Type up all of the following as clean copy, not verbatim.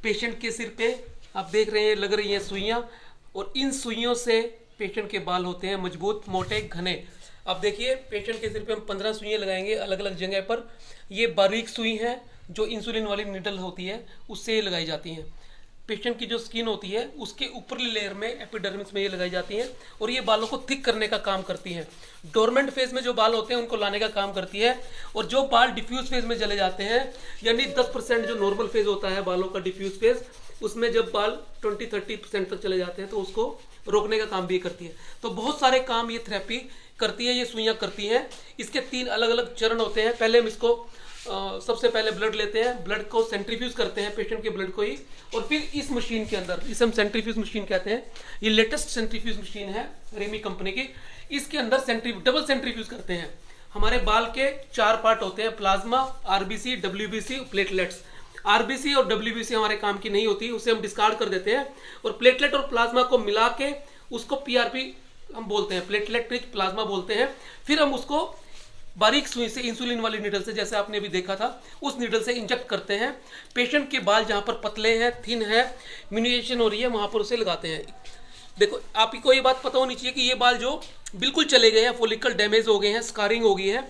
Patient के सिर पे आप देख रहे हैं लग रही हैं सुइयां, और इन सुइयों से पेशेंट के बाल होते हैं मजबूत, मोटे, घने। अब देखिए पेशेंट के सिर पे हम 15 सुइयां लगाएंगे अलग अलग जगह पर। ये बारीक सुई है जो इंसुलिन वाली निडल होती है उससे ये लगाई जाती हैं। पेशेंट की जो स्किन होती है उसके ऊपरली लेयर में, एपिडर्मिस में ये लगाई जाती हैं, और ये बालों को थिक करने का काम करती हैं। डोरमेंट फेज में जो बाल होते हैं उनको लाने का काम करती है, और जो बाल डिफ्यूज फेज में चले जाते हैं, यानी 10% जो नॉर्मल फेज होता है बालों का डिफ्यूज फेज, उसमें जब बाल 20-30% तक चले जाते हैं तो उसको रोकने का काम भी करती है। तो बहुत सारे काम ये थेरेपी करती है, ये सुइयां करती हैं। इसके 3 अलग अलग चरण होते हैं। पहले हम इसको सबसे पहले ब्लड लेते हैं, ब्लड को सेंट्रीफ्यूज करते हैं, पेशेंट के ब्लड को ही, और फिर इस मशीन के अंदर, इसे हम सेंट्रीफ्यूज मशीन कहते हैं। ये लेटेस्ट सेंट्रीफ्यूज मशीन है रेमी कंपनी की। इसके अंदर डबल सेंट्रीफ्यूज करते हैं। हमारे बाल के 4 पार्ट होते हैं, plasma, RBC, WBC, platelets. RBC और डब्ल्यूबीसी हमारे काम की नहीं होती, उसे हम डिस्कार्ड कर देते हैं, और प्लेटलेट और प्लाज्मा को मिला के उसको पीआरपी हम बोलते हैं, प्लेटलेट रिच प्लाज्मा बोलते हैं। फिर हम उसको बारीक सुई से, इंसुलिन वाली नीडल से, जैसे आपने अभी देखा था, उस नीडल से इंजेक्ट करते हैं। पेशेंट के बाल जहाँ पर पतले हैं, थिन है, मिनिएशन हो रही है, वहाँ पर उसे लगाते हैं। देखो आपको ये बात पता होनी चाहिए कि ये बाल जो बिल्कुल चले गए हैं, फॉलिकल डैमेज हो गए हैं, स्कारिंग हो गई है,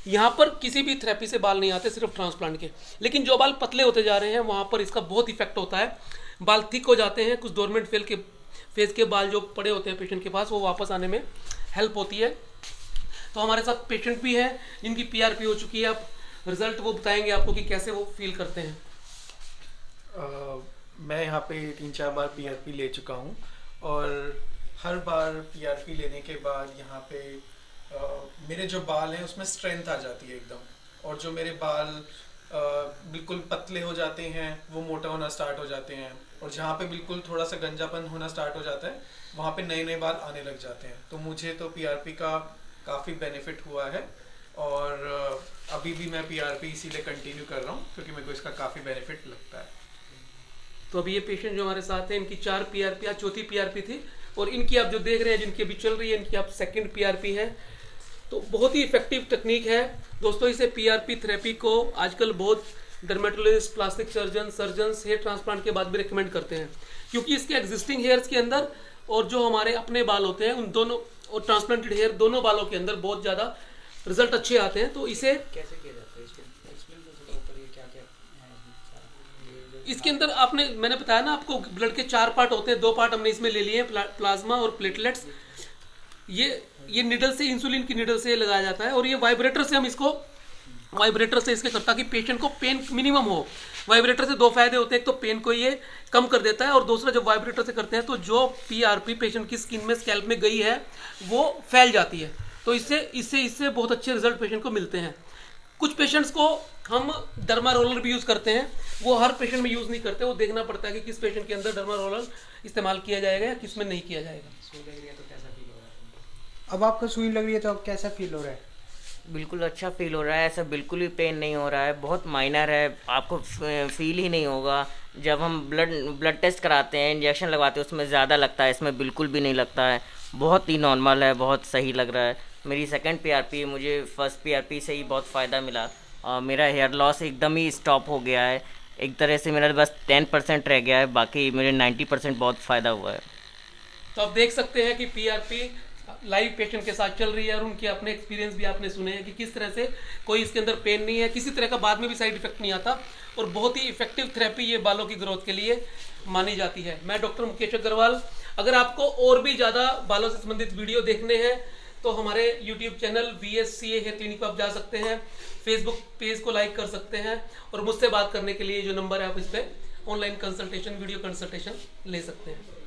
यहाँ पर किसी भी थेरेपी से बाल नहीं आते, सिर्फ ट्रांसप्लांट के। लेकिन जो बाल पतले होते जा रहे हैं वहाँ पर इसका बहुत इफेक्ट होता है। बाल थिक हो जाते हैं, कुछ डोरमेंट फेज के बाल जो पड़े होते हैं पेशेंट के पास, वो वापस आने में हेल्प होती है। तो हमारे साथ पेशेंट भी हैं जिनकी पीआरपी हो चुकी है। आप रिजल्ट वो बताएंगे आपको कि कैसे वो फील करते हैं। मैं यहाँ पे 3-4 बार पीआरपी ले चुका हूँ, और हर बार पीआरपी लेने के बाद यहाँ पे मेरे जो बाल हैं उसमें स्ट्रेंथ आ जाती है एकदम, और जो मेरे बाल बिल्कुल पतले हो जाते हैं वो मोटा होना स्टार्ट हो जाते हैं, और जहाँ पे बिल्कुल थोड़ा सा गंजापन होना स्टार्ट हो जाता है वहाँ पे नए नए बाल आने लग जाते हैं। तो मुझे तो पीआरपी का काफ़ी बेनिफिट हुआ है, और अभी भी मैं पीआरपी इसीलिए कंटिन्यू कर रहा हूँ क्योंकि मेरे को इसका काफ़ी बेनिफिट लगता है। तो अभी ये पेशेंट जो हमारे साथ हैं, इनकी 4 पीआरपी, आज चौथी पीआरपी थी, और इनकी आप जो देख रहे हैं जिनकी अभी चल रही है, इनकी आप सेकंड पीआरपी है। तो बहुत ही इफेक्टिव टेक्निक है दोस्तों। इसे पीआरपी थेरेपी को आजकल बहुत dermatologist, plastic surgeons hair transplant के बाद भी रिकमेंड करते हैं, क्योंकि इसके एग्जिस्टिंग हेयर्स के अंदर और जो हमारे अपने बाल होते हैं उन दोनों, और ट्रांसप्लांटेड हेयर, दोनों बालों के अंदर बहुत ज़्यादा रिजल्ट अच्छे आते हैं। तो इसे कैसे किया जाता है इसके अंदर मैंने बताया ना आपको, ब्लड के 4 पार्ट होते हैं, 2 पार्ट हमने इसमें ले लिए, प्लाज्मा और प्लेटलेट्स। ये निडल से, इंसुलिन की निडल से लगाया जाता है, और ये वाइब्रेटर से हम इसको, वाइब्रेटर से इसके करता कि पेशेंट को पेन मिनिमम हो। वाइब्रेटर से 2 फायदे होते हैं, एक तो पेन को ये कम कर देता है, और दूसरा जब वाइब्रेटर से करते हैं तो जो पीआरपी पेशेंट की स्किन में, स्कैल्प में गई है वो फैल जाती है। तो इससे बहुत अच्छे रिजल्ट पेशेंट को मिलते हैं। कुछ पेशेंट्स को हम डर्मा रोलर भी यूज़ करते हैं, वो हर पेशेंट में यूज़ नहीं करते, वो देखना पड़ता है कि किस पेशेंट के अंदर डर्मा रोलर इस्तेमाल किया जाएगा या किस में नहीं किया जाएगा। अब आपको सुई लग रही है तो अब कैसा फील हो रहा है? बिल्कुल अच्छा फील हो रहा है, ऐसा बिल्कुल भी पेन नहीं हो रहा है, बहुत माइनर है, आपको फील ही नहीं होगा। जब हम ब्लड टेस्ट कराते हैं, इंजेक्शन लगवाते हैं, उसमें ज़्यादा लगता है, इसमें बिल्कुल भी नहीं लगता है, बहुत ही नॉर्मल है, बहुत सही लग रहा है। मेरी सेकंड पीआरपी, मुझे फर्स्ट पीआरपी से ही बहुत फ़ायदा मिला, और मेरा हेयर लॉस एकदम ही स्टॉप हो गया है। एक तरह से मेरा बस 10% रह गया है, बाकी मेरे 90% बहुत फ़ायदा हुआ है। तो आप देख सकते हैं कि पीआरपी लाइव पेशेंट के साथ चल रही है, और उनके अपने एक्सपीरियंस भी आपने सुने हैं कि किस तरह से कोई इसके अंदर पेन नहीं है, किसी तरह का बाद में भी साइड इफेक्ट नहीं आता, और बहुत ही इफेक्टिव थेरेपी ये बालों की ग्रोथ के लिए मानी जाती है। मैं डॉक्टर मुकेश अग्रवाल। अगर आपको और भी ज़्यादा बालों से संबंधित वीडियो देखने हैं तो हमारे YouTube channel VSCA hair clinic पर आप जा सकते हैं, फेसबुक पेज को लाइक कर सकते हैं, और मुझसे बात करने के लिए जो नंबर है आप इस पर ऑनलाइन कंसल्टेशन, वीडियो कंसल्टेशन ले सकते हैं।